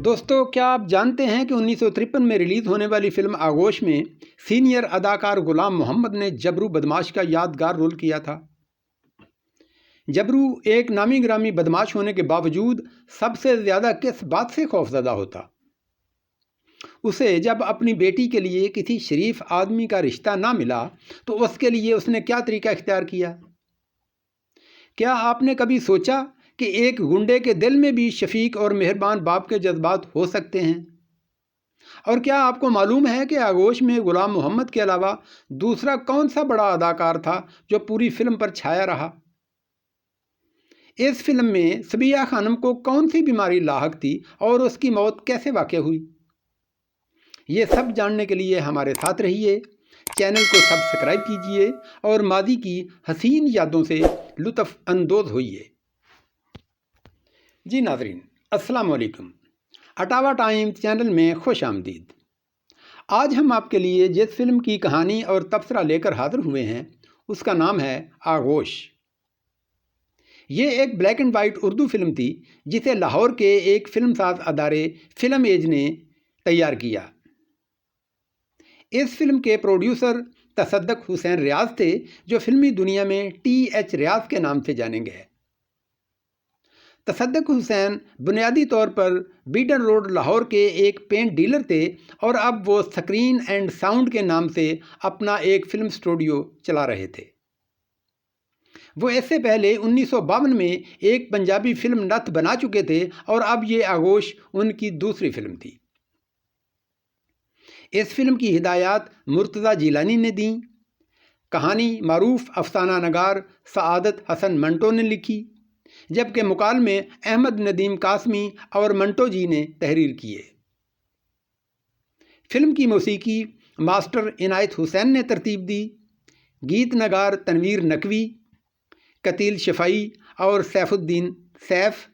دوستو، کیا آپ جانتے ہیں کہ 1953 میں ریلیز ہونے والی فلم آغوش میں سینئر اداکار غلام محمد نے جبرو بدماش کا یادگار رول کیا تھا۔ جبرو ایک نامی گرامی بدماش ہونے کے باوجود سب سے زیادہ کس بات سے خوفزدہ ہوتا؟ اسے جب اپنی بیٹی کے لیے کسی شریف آدمی کا رشتہ نہ ملا تو اس کے لیے اس نے کیا طریقہ اختیار کیا؟ کیا آپ نے کبھی سوچا کہ ایک گنڈے کے دل میں بھی شفیق اور مہربان باپ کے جذبات ہو سکتے ہیں؟ اور کیا آپ کو معلوم ہے کہ آغوش میں غلام محمد کے علاوہ دوسرا کون سا بڑا اداکار تھا جو پوری فلم پر چھایا رہا؟ اس فلم میں صبیہ خانم کو کون سی بیماری لاحق تھی اور اس کی موت کیسے واقع ہوئی؟ یہ سب جاننے کے لیے ہمارے ساتھ رہیے، چینل کو سبسکرائب کیجیے اور ماضی کی حسین یادوں سے لطف اندوز ہوئیے۔ جی ناظرین، السلام علیکم۔ اٹاوا ٹائم چینل میں خوش آمدید۔ آج ہم آپ کے لیے جس فلم کی کہانی اور تبصرہ لے کر حاضر ہوئے ہیں اس کا نام ہے آغوش۔ یہ ایک black and white Urdu film تھی جسے لاہور کے ایک فلم ساز ادارے فلم ایج نے تیار کیا۔ اس فلم کے پروڈیوسر تصدق حسین ریاض تھے جو فلمی دنیا میں TH ریاض کے نام سے جانے گئے۔ تصدق حسین بنیادی طور پر بیٹن روڈ لاہور کے ایک پینٹ ڈیلر تھے اور اب وہ سکرین اینڈ ساؤنڈ کے نام سے اپنا ایک فلم اسٹوڈیو چلا رہے تھے۔ وہ اس سے پہلے 1952 میں ایک پنجابی فلم نتھ بنا چکے تھے اور اب یہ آغوش ان کی دوسری فلم تھی۔ اس فلم کی ہدایات مرتضیٰ جیلانی نے دیں۔ کہانی معروف افسانہ نگار سعادت حسن منٹو نے لکھی، جبکہ مکالمے احمد ندیم قاسمی اور منٹو جی نے تحریر کیے۔ فلم کی موسیقی ماسٹر عنایت حسین نے ترتیب دی۔ گیت نگار تنویر نقوی، قتیل شفیع اور سیف الدین سیف،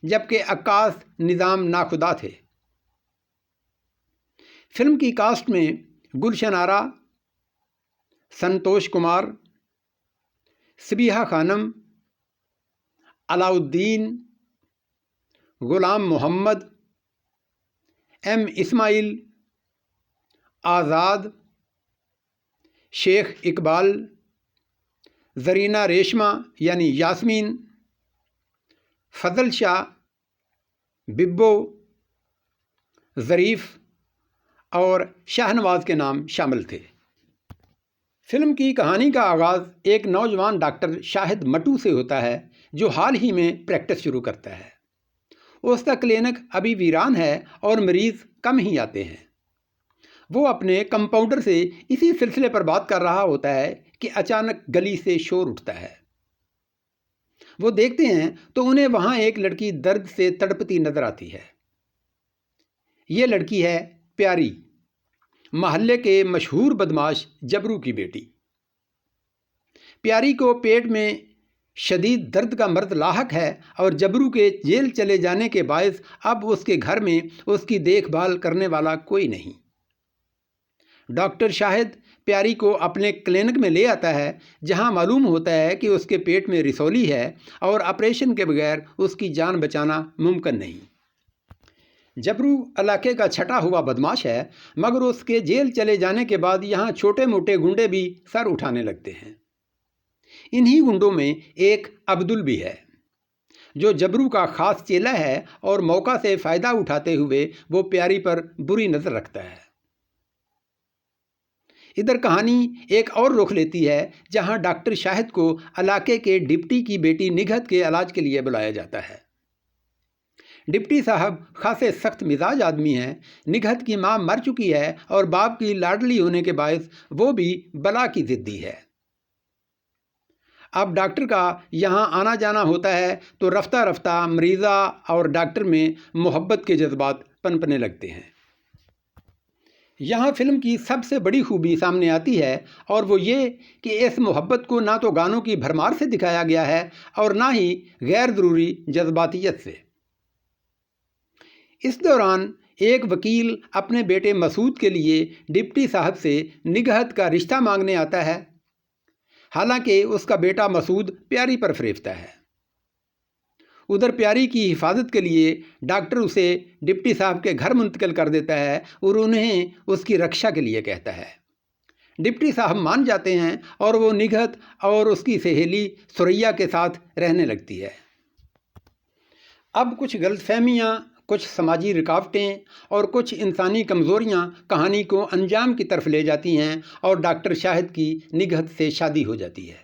جبکہ عکاس نظام ناخدا تھے۔ فلم کی کاسٹ میں گلشن آرا، سنتوش کمار، صبیحہ خانم، علاء الدین، غلام محمد، M اسماعیل، آزاد، شیخ اقبال، زرینہ ریشمہ یعنی یاسمین، فضل شاہ، ببو، ظریف اور شاہ نواز کے نام شامل تھے۔ فلم کی کہانی کا آغاز ایک نوجوان ڈاکٹر شاہد مٹو سے ہوتا ہے جو حال ہی میں پریکٹس شروع کرتا ہے۔ اس کا کلینک ابھی ویران ہے اور مریض کم ہی آتے ہیں۔ وہ اپنے کمپاؤنڈر سے اسی سلسلے پر بات کر رہا ہوتا ہے کہ اچانک گلی سے شور اٹھتا ہے۔ وہ دیکھتے ہیں تو انہیں وہاں ایک لڑکی درد سے تڑپتی نظر آتی ہے۔ یہ لڑکی ہے پیاری، محلے کے مشہور بدماش جبرو کی بیٹی۔ پیاری کو پیٹ میں شدید درد کا مرض لاحق ہے اور جبرو کے جیل چلے جانے کے باعث اب اس کے گھر میں اس کی دیکھ بھال کرنے والا کوئی نہیں۔ ڈاکٹر شاہد پیاری کو اپنے کلینک میں لے آتا ہے جہاں معلوم ہوتا ہے کہ اس کے پیٹ میں رسولی ہے اور آپریشن کے بغیر اس کی جان بچانا ممکن نہیں۔ جبرو علاقے کا چھٹا ہوا بدماش ہے، مگر اس کے جیل چلے جانے کے بعد یہاں چھوٹے موٹے گنڈے بھی سر اٹھانے لگتے ہیں۔ انہی گنڈوں میں ایک عبدل بھی ہے جو جبرو کا خاص چیلا ہے اور موقع سے فائدہ اٹھاتے ہوئے وہ پیاری پر بری نظر رکھتا ہے۔ ادھر کہانی ایک اور رخ لیتی ہے جہاں ڈاکٹر شاہد کو علاقے کے ڈپٹی کی بیٹی نگہت کے علاج کے لیے بلایا جاتا ہے۔ ڈپٹی صاحب خاصے سخت مزاج آدمی ہیں۔ نگہت کی ماں مر چکی ہے اور باپ کی لاڈلی ہونے کے باعث وہ بھی بلا کی ضدی ہے۔ اب ڈاکٹر کا یہاں آنا جانا ہوتا ہے تو رفتہ رفتہ مریضہ اور ڈاکٹر میں محبت کے جذبات پنپنے لگتے ہیں۔ یہاں فلم کی سب سے بڑی خوبی سامنے آتی ہے اور وہ یہ کہ اس محبت کو نہ تو گانوں کی بھرمار سے دکھایا گیا ہے اور نہ ہی غیر ضروری جذباتیت سے۔ اس دوران ایک وکیل اپنے بیٹے مسعود کے لیے ڈپٹی صاحب سے نگہت کا رشتہ مانگنے آتا ہے، حالانکہ اس کا بیٹا مسعود پیاری پر فریبتا ہے۔ ادھر پیاری کی حفاظت کے لیے ڈاکٹر اسے ڈپٹی صاحب کے گھر منتقل کر دیتا ہے اور انہیں اس کی رکشا کے لیے کہتا ہے۔ ڈپٹی صاحب مان جاتے ہیں اور وہ نگہت اور اس کی سہیلی ثریا کے ساتھ رہنے لگتی ہے۔ اب کچھ غلط فہمیاں، کچھ سماجی رکاوٹیں اور کچھ انسانی کمزوریاں کہانی کو انجام کی طرف لے جاتی ہیں اور ڈاکٹر شاہد کی نگہت سے شادی ہو جاتی ہے۔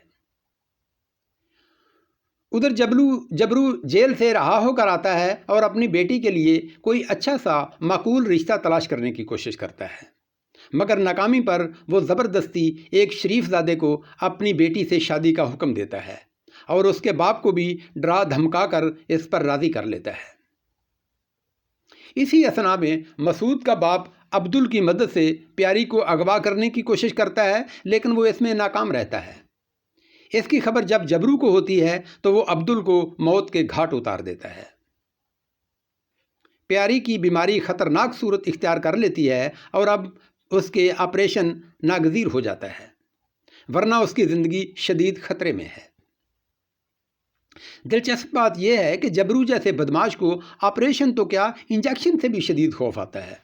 ادھر جبرو جیل سے رہا ہو کر آتا ہے اور اپنی بیٹی کے لیے کوئی اچھا سا معقول رشتہ تلاش کرنے کی کوشش کرتا ہے، مگر ناکامی پر وہ زبردستی ایک شریف زادے کو اپنی بیٹی سے شادی کا حکم دیتا ہے اور اس کے باپ کو بھی ڈرا دھمکا کر اس پر راضی کر لیتا ہے۔ اسی اثنا میں مسعود کا باپ عبدل کی مدد سے پیاری کو اغوا کرنے کی کوشش کرتا ہے، لیکن وہ اس میں ناکام رہتا ہے۔ اس کی خبر جب جبرو کو ہوتی ہے تو وہ عبدل کو موت کے گھاٹ اتار دیتا ہے۔ پیاری کی بیماری خطرناک صورت اختیار کر لیتی ہے اور اب اس کے آپریشن ناگزیر ہو جاتا ہے، ورنہ اس کی زندگی شدید خطرے میں ہے۔ دلچسپ بات یہ ہے کہ جبرو جیسے بدماش کو آپریشن تو کیا، انجیکشن سے بھی شدید خوف آتا ہے،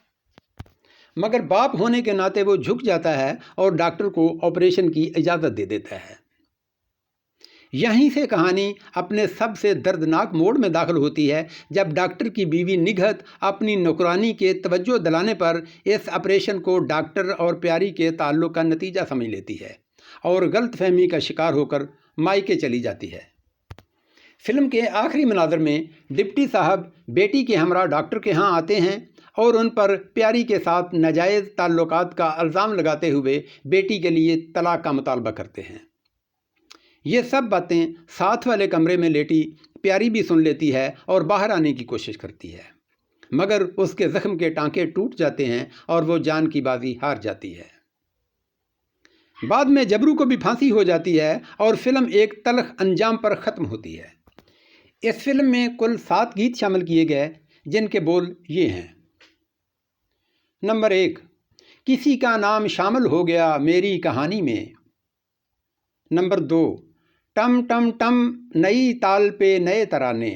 مگر باپ ہونے کے ناطے وہ جھک جاتا ہے اور ڈاکٹر کو آپریشن کی اجازت دے دیتا ہے۔ یہیں سے کہانی اپنے سب سے دردناک موڑ میں داخل ہوتی ہے جب ڈاکٹر کی بیوی نگہت اپنی نوکرانی کے توجہ دلانے پر اس آپریشن کو ڈاکٹر اور پیاری کے تعلق کا نتیجہ سمجھ لیتی ہے اور غلط فہمی کا شکار ہو کر مائکے چلی جاتی ہے۔ فلم کے آخری مناظر میں ڈپٹی صاحب بیٹی کے ہمراہ ڈاکٹر کے ہاں آتے ہیں اور ان پر پیاری کے ساتھ ناجائز تعلقات کا الزام لگاتے ہوئے بیٹی کے لیے طلاق کا مطالبہ کرتے ہیں۔ یہ سب باتیں ساتھ والے کمرے میں لیٹی پیاری بھی سن لیتی ہے اور باہر آنے کی کوشش کرتی ہے، مگر اس کے زخم کے ٹانکے ٹوٹ جاتے ہیں اور وہ جان کی بازی ہار جاتی ہے۔ بعد میں جبرو کو بھی پھانسی ہو جاتی ہے اور فلم ایک تلخ انجام پر ختم ہوتی ہے۔ اس فلم میں کل 7 گیت شامل کیے گئے جن کے بول یہ ہیں۔ نمبر 1، کسی کا نام شامل ہو گیا میری کہانی میں۔ نمبر 2، ٹم ٹم ٹم نئی تال پہ نئے ترانے۔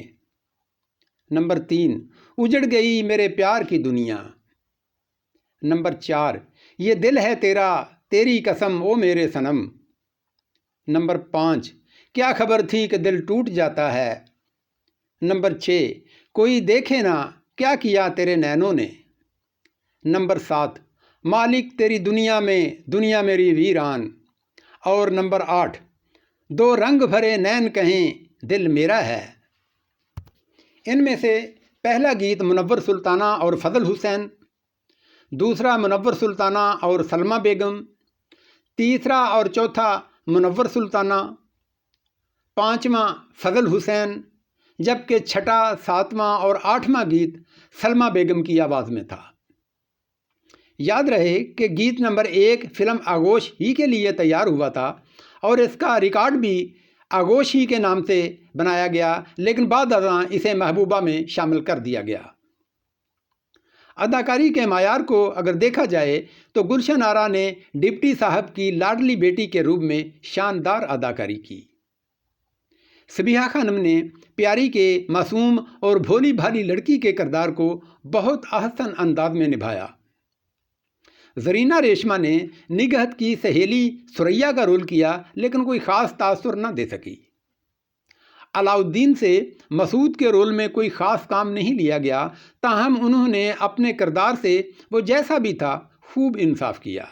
نمبر 3، اجڑ گئی میرے پیار کی دنیا۔ نمبر 4، یہ دل ہے تیرا تیری قسم او میرے صنم۔ نمبر 5، کیا خبر تھی کہ دل ٹوٹ جاتا ہے۔ نمبر 6، کوئی دیکھے نا کیا کیا تیرے نینوں نے۔ نمبر 7، مالک تیری دنیا میں دنیا میری ویران۔ اور نمبر 8، دو رنگ بھرے نین کہیں دل میرا ہے۔ ان میں سے پہلا گیت منور سلطانہ اور فضل حسین، دوسرا منور سلطانہ اور سلمہ بیگم، تیسرا اور چوتھا منور سلطانہ، پانچواں فضل حسین، جبکہ چھٹا، ساتواں اور آٹھواں گیت سلمہ بیگم کی آواز میں تھا۔ یاد رہے کہ گیت نمبر 1 فلم آغوش ہی کے لیے تیار ہوا تھا اور اس کا ریکارڈ بھی آغوش ہی کے نام سے بنایا گیا، لیکن بعد ازاں اسے محبوبہ میں شامل کر دیا گیا۔ اداکاری کے معیار کو اگر دیکھا جائے تو گلشن آرا نے ڈپٹی صاحب کی لاڈلی بیٹی کے روپ میں شاندار اداکاری کی۔ سبیحہ خانم نے پیاری کے معصوم اور بھولی بھالی لڑکی کے کردار کو بہت احسن انداز میں نبھایا۔ زرینہ ریشمہ نے نگہت کی سہیلی ثریا کا رول کیا، لیکن کوئی خاص تاثر نہ دے سکی۔ علاؤالدین سے مسعود کے رول میں کوئی خاص کام نہیں لیا گیا، تاہم انہوں نے اپنے کردار سے وہ جیسا بھی تھا خوب انصاف کیا۔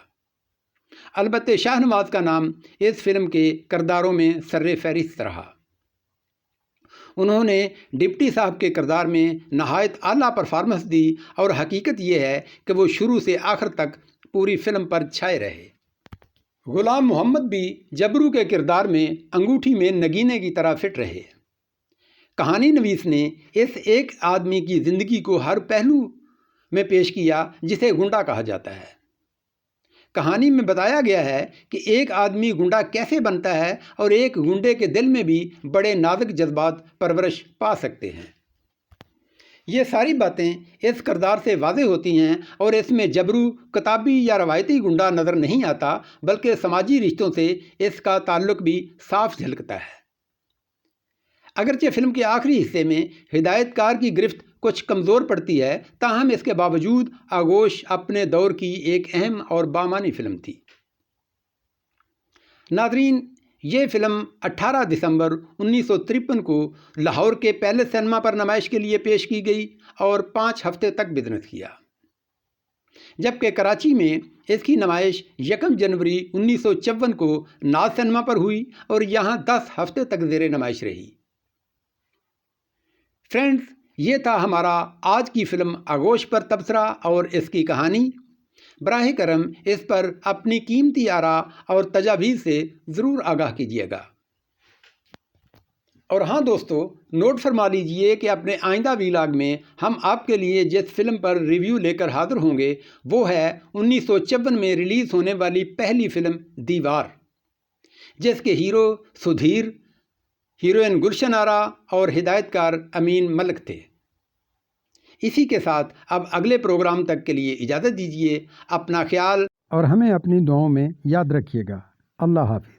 البتہ شاہ نواز کا نام اس فلم کے کرداروں میں سر فہرست رہا۔ انہوں نے ڈپٹی صاحب کے کردار میں نہایت اعلیٰ پرفارمنس دی اور حقیقت یہ ہے کہ وہ شروع سے آخر تک پوری فلم پر چھائے رہے۔ غلام محمد بھی جبرو کے کردار میں انگوٹھی میں نگینے کی طرح فٹ رہے۔ کہانی نویس نے اس ایک آدمی کی زندگی کو ہر پہلو میں پیش کیا جسے گنڈا کہا جاتا ہے۔ کہانی میں بتایا گیا ہے کہ ایک آدمی گنڈا کیسے بنتا ہے اور ایک گنڈے کے دل میں بھی بڑے نازک جذبات پرورش پا سکتے ہیں۔ یہ ساری باتیں اس کردار سے واضح ہوتی ہیں اور اس میں جبرو کتابی یا روایتی گنڈا نظر نہیں آتا، بلکہ سماجی رشتوں سے اس کا تعلق بھی صاف جھلکتا ہے۔ اگرچہ فلم کے آخری حصے میں ہدایت کار کی گرفت کچھ کمزور پڑتی ہے، تاہم اس کے باوجود آغوش اپنے دور کی ایک اہم اور بامعنی فلم تھی۔ ناظرین، یہ فلم 18 دسمبر 1953 کو لاہور کے پیلس سنیما پر نمائش کے لیے پیش کی گئی اور 5 ہفتے تک بزنس کیا، جبکہ کراچی میں اس کی نمائش 1 جنوری 1954 کو ناز سنیما پر ہوئی اور یہاں 10 ہفتے تک زیر نمائش رہی۔ فرینڈز، یہ تھا ہمارا آج کی فلم آغوش پر تبصرہ اور اس کی کہانی۔ براہ کرم اس پر اپنی قیمتی آراء اور تجاویز سے ضرور آگاہ کیجیے گا۔ اور ہاں دوستو، نوٹ فرما لیجئے کہ اپنے آئندہ ویلاگ میں ہم آپ کے لیے جس فلم پر ریویو لے کر حاضر ہوں گے وہ ہے 1954 میں ریلیز ہونے والی پہلی فلم دیوار، جس کے ہیرو سدھیر، ہیروئن گلشن آرا اور ہدایت کار امین ملک تھے۔ اسی کے ساتھ اب اگلے پروگرام تک کے لیے اجازت دیجیے۔ اپنا خیال اور ہمیں اپنی دعاؤں میں یاد رکھیے گا۔ اللہ حافظ۔